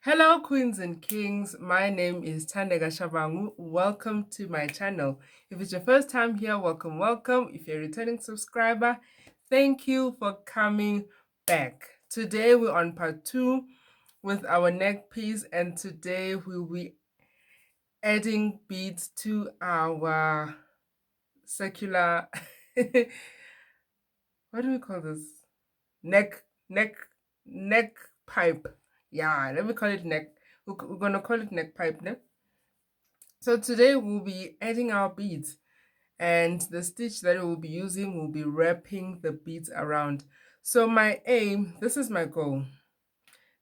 Hello, queens and kings. My name is Thandeka Shabangu. Welcome to my channel. If it's your first time here, welcome, welcome. If you're a returning subscriber, thank you for coming back. Today we're on part 2 with our neck piece, and today we'll be adding beads to our circular what do we call this? Neck, neck, neck pipe. Yeah, let me call it neck. We're gonna call it neck pipe, ne? So today we'll be adding our beads, and the stitch that we'll be using will be wrapping the beads around. So my aim, this is my goal,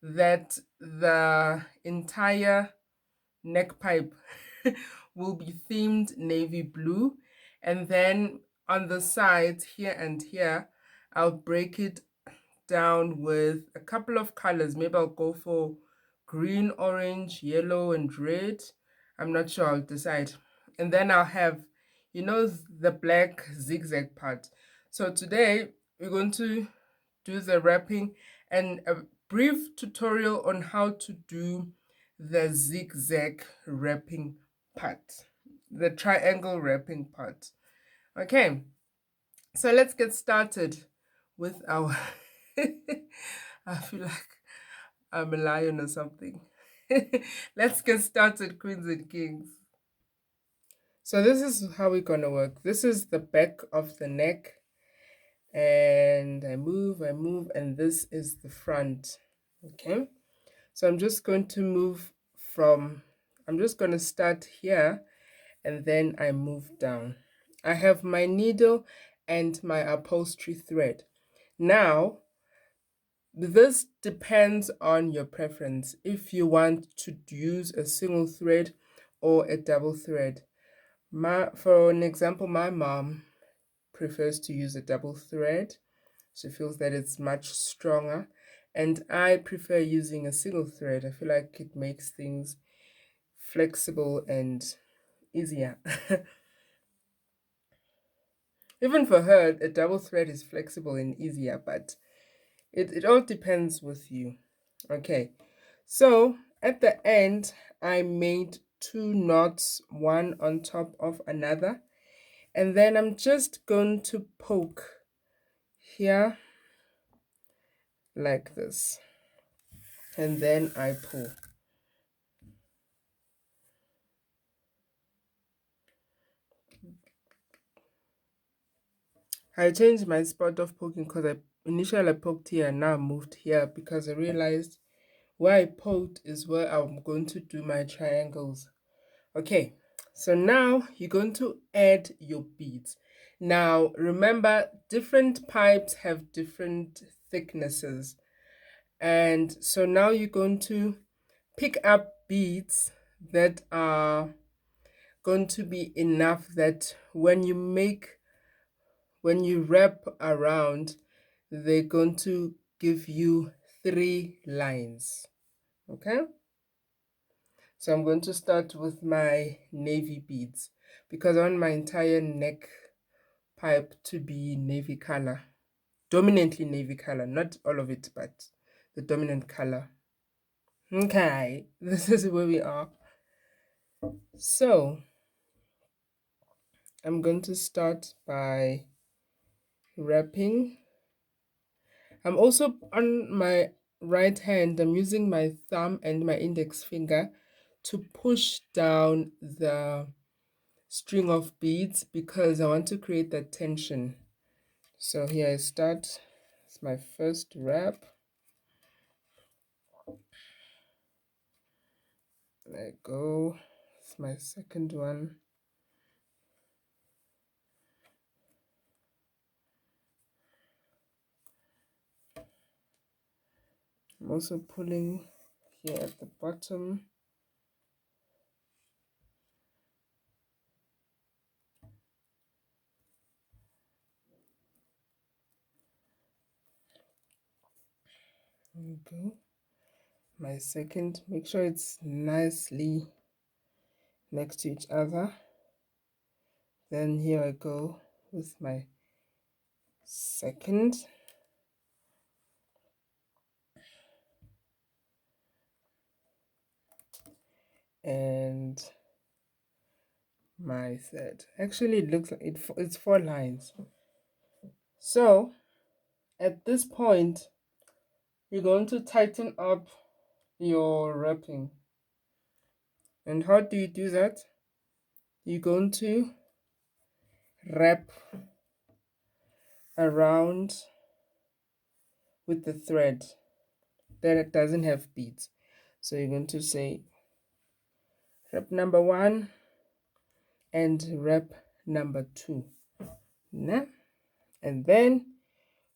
that the entire neck pipe will be themed navy blue, and then on the sides here and here I'll break it down with a couple of colors. Maybe I'll go for green, orange, yellow, and red. I'm not sure, I'll decide. And then I'll have, the black zigzag part. So today we're going to do the wrapping and a brief tutorial on how to do the zigzag wrapping part, the triangle wrapping part. Okay, so let's get started with our I feel like I'm a lion or something. Let's get started, queens and kings. So this is how we're gonna work. This is the back of the neck, and I move, and this is the front. Okay, so I'm just going to I'm just going to start here, and then I move down. I have my needle and my upholstery thread. Now, this depends on your preference, if you want to use a single thread or a double thread. For an example, my mom prefers to use a double thread. She feels that it's much stronger. And I prefer using a single thread. I feel like it makes things flexible and easier. Even for her, a double thread is flexible and easier, but it all depends with you. Okay, so at the end, I made 2 knots, one on top of another. And then I'm just going to poke here like this. And then I pull. I changed my spot of poking because initially I poked here and now I moved here because I realized where I poked is where I'm going to do my triangles. Okay, so now you're going to add your beads. Now remember, different pipes have different thicknesses. And so now you're going to pick up beads that are going to be enough that when you wrap around, they're going to give you 3 lines. Okay, so I'm going to start with my navy beads because I want my entire neck pipe to be navy color, dominantly navy color, not all of it, but the dominant color. Okay, this is where we are. So I'm going to start by wrapping. I'm also on my right hand, I'm using my thumb and my index finger to push down the string of beads because I want to create that tension. So here I start. It's my first wrap. There I go. It's my second one. I'm also pulling here at the bottom. There we go. My second, make sure it's nicely next to each other. Then here I go with my second. and my third. Actually, it looks like it's 4 lines. So at this point, you're going to tighten up your wrapping. And how do you do that? You're going to wrap around with the thread that it doesn't have beads. So you're going to say wrap number 1 and wrap number 2. Nah? And then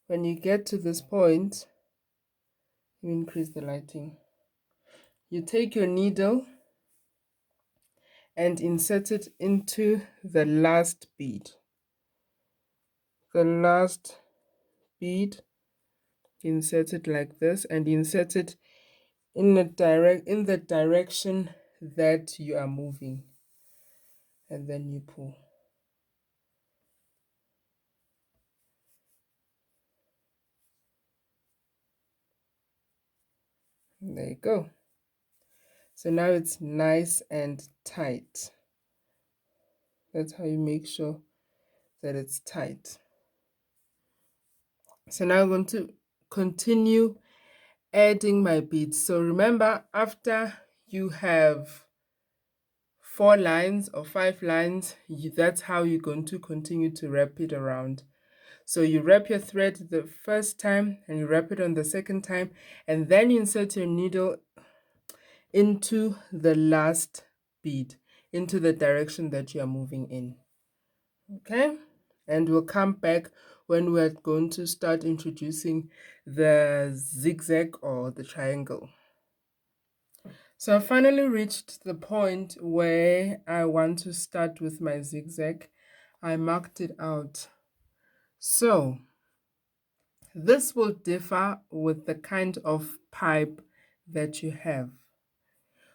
when you get to this point, you increase the lighting. You take your needle and insert it into the last bead. The last bead, insert it like this, and insert it in the direction that you are moving, and then you pull. And there you go. So now it's nice and tight. That's how you make sure that it's tight. So now I'm going to continue adding my beads. So remember, after you have 4 lines or 5 lines, that's how you're going to continue to wrap it around. So you wrap your thread the first time and you wrap it on the second time, and then you insert your needle into the last bead, into the direction that you are moving in. Okay, and we'll come back when we're going to start introducing the zigzag or the triangle. So I finally reached the point where I want to start with my zigzag. I marked it out. So this will differ with the kind of pipe that you have.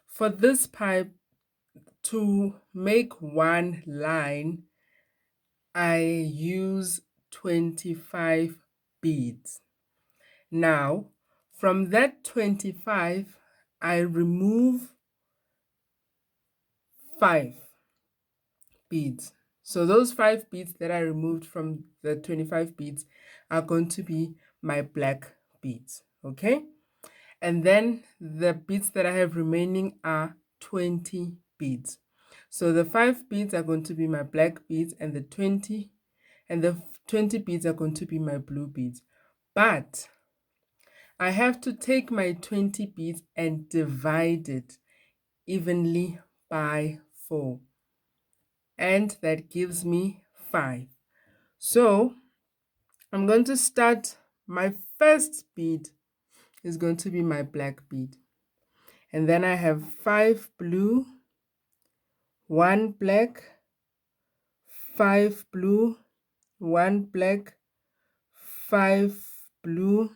For this pipe, to make one line, I use 25 beads. Now, from that 25, I remove 5 beads. So those 5 beads that I removed from the 25 beads are going to be my black beads, okay? And then the beads that I have remaining are 20 beads. So the 5 beads are going to be my black beads, and the 20 beads are going to be my blue beads. But I have to take my 20 beads and divide it evenly by 4. And that gives me 5. So I'm going to start. My first bead is going to be my black bead. And then I have 5 blue, 1 black, 5 blue, 1 black, 5 blue,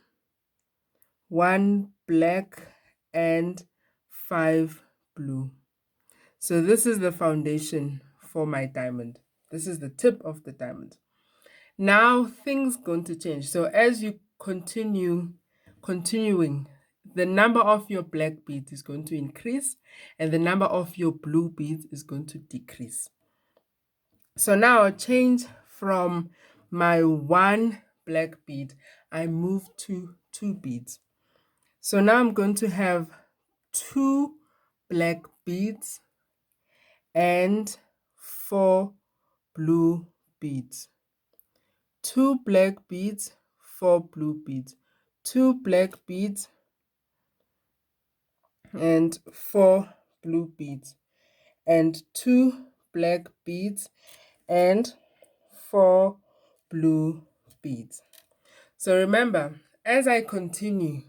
1 black, and 5 blue. So this is the foundation for my diamond. This is the tip of the diamond. Now things going to change. So as you continuing, the number of your black beads is going to increase and the number of your blue beads is going to decrease. So now I'll change from my 1 black bead, I move to 2 beads. So now I'm going to have 2 black beads and 4 blue beads. 2 black beads, 4 blue beads. 2 black beads and 4 blue beads. And 2 black beads and 4 blue beads. So remember, as I continue,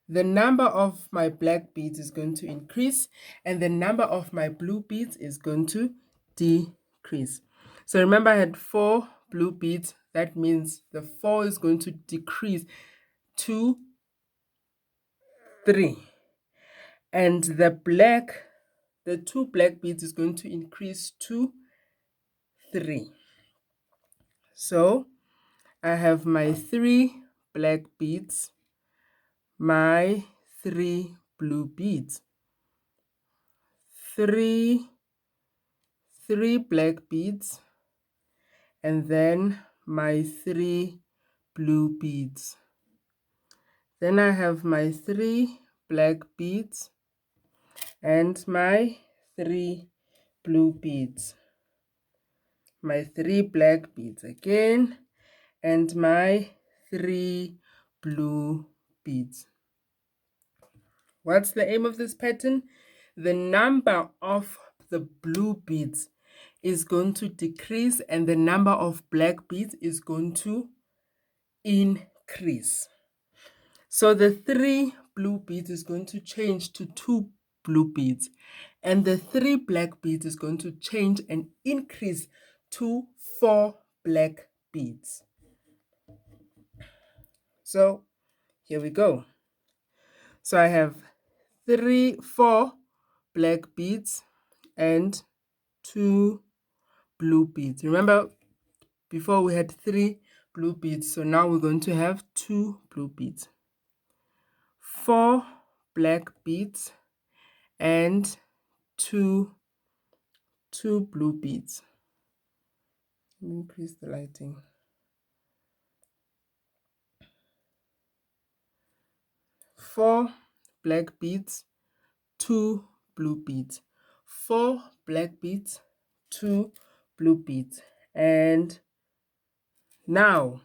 the number of my black beads is going to increase and the number of my blue beads is going to decrease. So remember, I had 4 blue beads. That means the 4 is going to decrease to 3. And the 2 black beads is going to increase to 3. So I have my 3 black beads, my 3 blue beads, three black beads, and then my 3 blue beads. Then I have my 3 black beads and my 3 blue beads. My 3 black beads again and my 3 blue beads. What's the aim of this pattern? The number of the blue beads is going to decrease and the number of black beads is going to increase. So the 3 blue beads is going to change to 2 blue beads, and the 3 black beads is going to change and increase to 4 black beads. So here we go. So I have 4 black beads and 2 blue beads. Remember, before we had 3 blue beads, so now we're going to have 2 blue beads, 4 black beads, and 2 blue beads. Let me increase the lighting. 4 black beads, 2 blue beads, 4 black beads, 2 blue beads. And now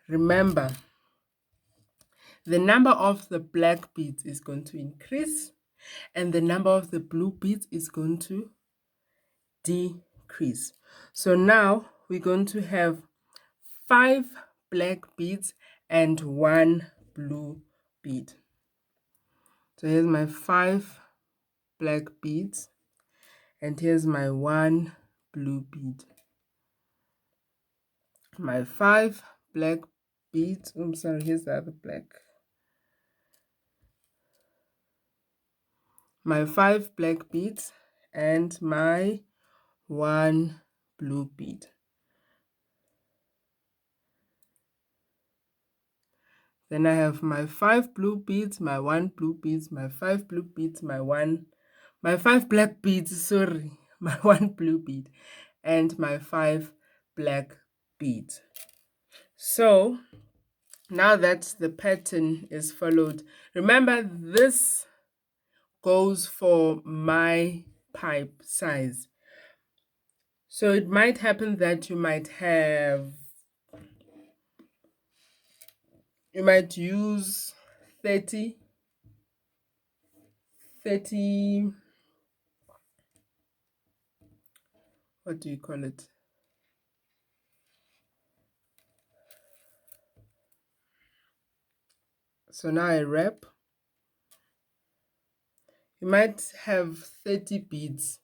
remember, the number of the black beads is going to increase and the number of the blue beads is going to decrease. So now we're going to have 5 black beads and 1 blue bead. So here's my 5 black beads and here's my 1 blue bead. My 5 black beads, I'm sorry, here's the other black. My 5 black beads and my 1 blue bead. Then I have my 5 blue beads, my 1 blue beads, my 5 blue beads, my 5 black beads, sorry, my 1 blue bead, and my 5 black beads. So now that the pattern is followed, remember this goes for my pipe size. So it might happen that you might use 30, what do you call it? So now I wrap. You might have 30 beads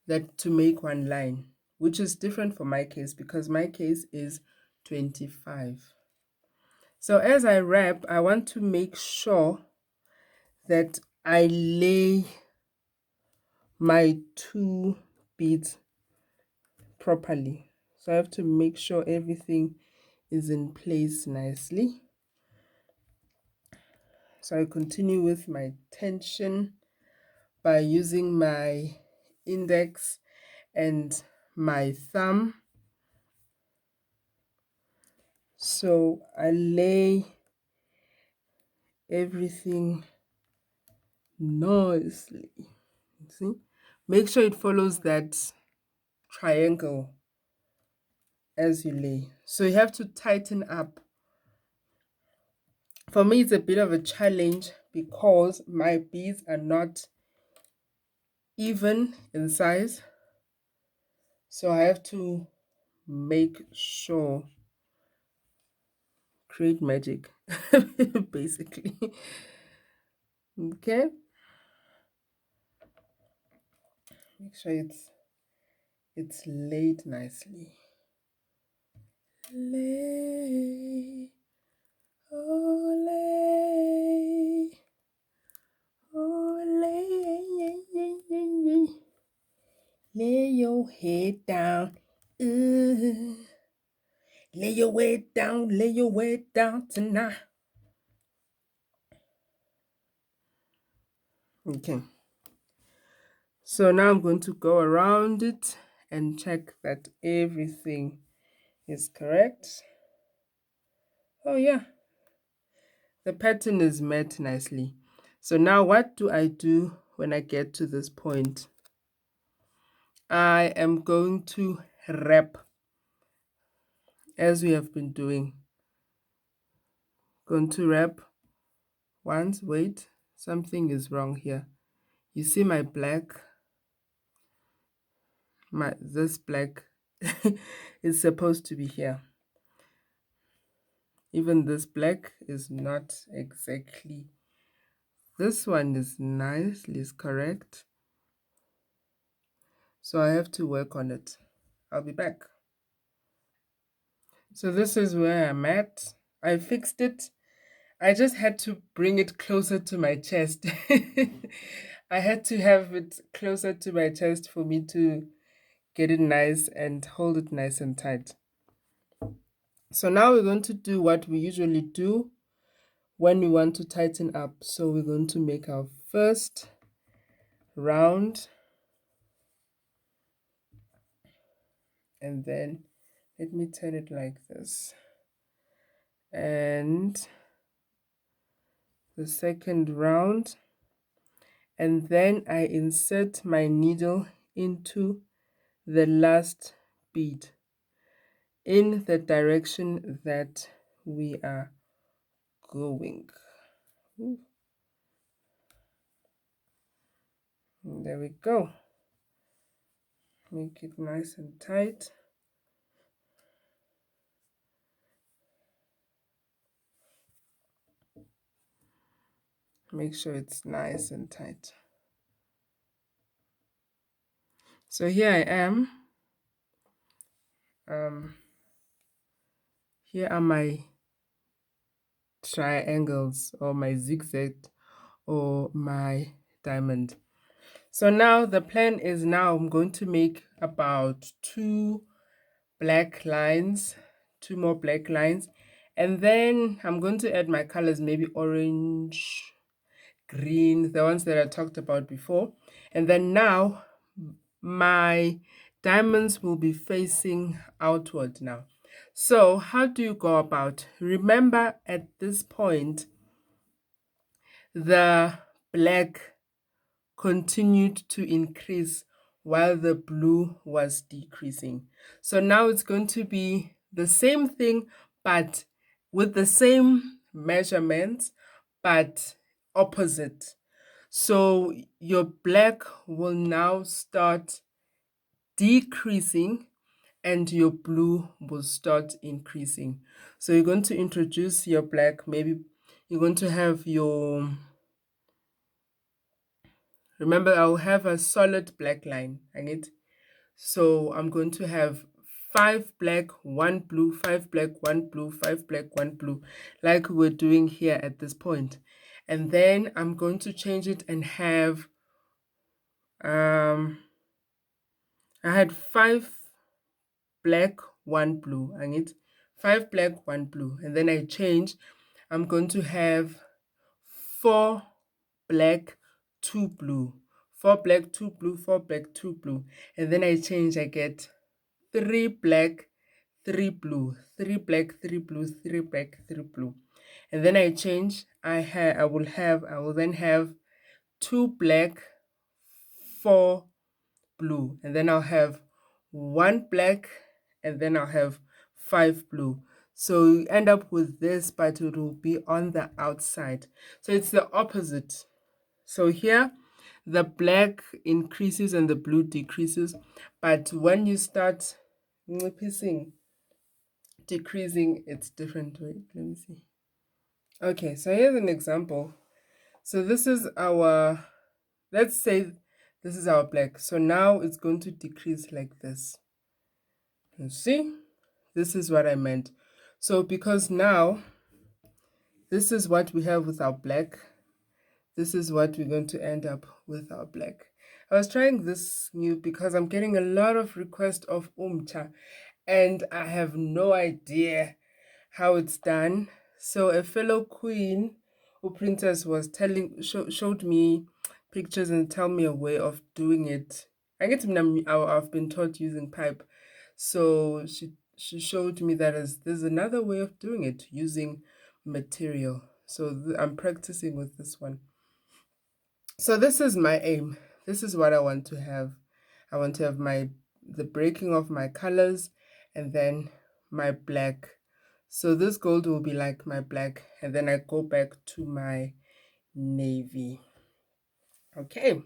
that to make one line, which is different for my case because my case is 25. So as I wrap, I want to make sure that I lay my 2 beads properly. So I have to make sure everything is in place nicely. So I continue with my tension by using my index and my thumb. So I lay everything nicely. See? Make sure it follows that triangle as you lay. So you have to tighten up. For me, it's a bit of a challenge because my beads are not even in size. So I have to make sure, create magic, basically. Okay. Make sure it's laid nicely. Lay, oh lay, oh lay, lay your head down, lay your weight down tonight. Okay. So now I'm going to go around it and check that everything is correct. Oh yeah, the pattern is met nicely. So now what do I do when I get to this point? I am going to wrap as we have been doing. Going to wrap once. Wait, something is wrong here. You see my black, this black is supposed to be here. Even this black is not exactly. This one is nicely correct. So I have to work on it. I'll be back. So this is where I'm at. I fixed it. I just had to bring it closer to my chest. I had to have it closer to my chest for me to get it nice and hold it nice and tight. So now we're going to do what we usually do when we want to tighten up. So we're going to make our first round, and then let me turn it like this, and the second round, and then I insert my needle into the last bead in the direction that we are going. Ooh. There we go. Make it nice and tight. Make sure it's nice and tight. So here I am. Here are my triangles, or my zigzag, or my diamond. So now the plan is, now I'm going to make about two black lines, two more black lines, and then I'm going to add my colors, maybe orange, green, the ones that I talked about before. And then now my diamonds will be facing outward now. So how do you go about? Remember, at this point, the black continued to increase while the blue was decreasing. So now it's going to be the same thing, but with the same measurements, but opposite. So your black will now start decreasing and your blue will start increasing. So you're going to introduce your black, maybe you're going to have your, remember, I'll have a solid black line. So I'm going to have 5 black, 1 blue, 5 black, 1 blue, 5 black, 1 blue, like we're doing here at this point. And then I'm going to change it and have, I had 5 black, 1 blue. 5 black, 1 blue. And then I change, I'm going to have 4 black, 2 blue. 4 black, 2 blue, 4 black, 2 blue. And then I change, I get 3 black, 3 blue, 3 black, 3 blue, 3 black, 3 blue. And then I change, I will then have 2 black, 4 blue, and then I'll have 1 black, and then I'll have 5 blue. So you end up with this, but it will be on the outside. So it's the opposite. So here, the black increases and the blue decreases. But when you start decreasing, it's different. Wait, let me see. Okay, so here's an example. So this is our, let's say this is our black. So now it's going to decrease like this. You see, this is what I meant. So because now this is what we have with our black, this is what we're going to end up with our black. I was trying this new because I'm getting a lot of requests of umcha, and I have no idea how it's done. So a fellow queen who printers was showed me pictures and tell me a way of doing it. I've been taught using pipe, so she showed me that there's another way of doing it using material. So I'm practicing with this one. So this is my aim. This is what I want to have. I want to have the breaking of my colors and then my black. So this gold will be like my black, and then I go back to my navy. Okay,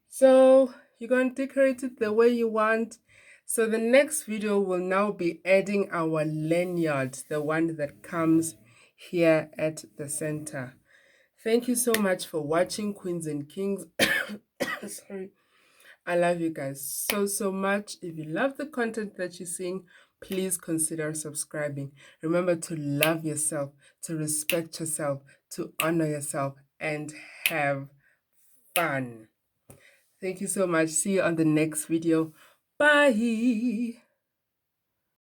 so you're going to decorate it the way you want. So the next video will now be adding our lanyard, the one that comes here at the center. Thank you so much for watching, Queens and Kings. Sorry. I love you guys so much. If you love the content that you're seeing, please consider subscribing. Remember to love yourself, to respect yourself, to honor yourself, and have fun. Thank you so much. See you on the next video. Bye.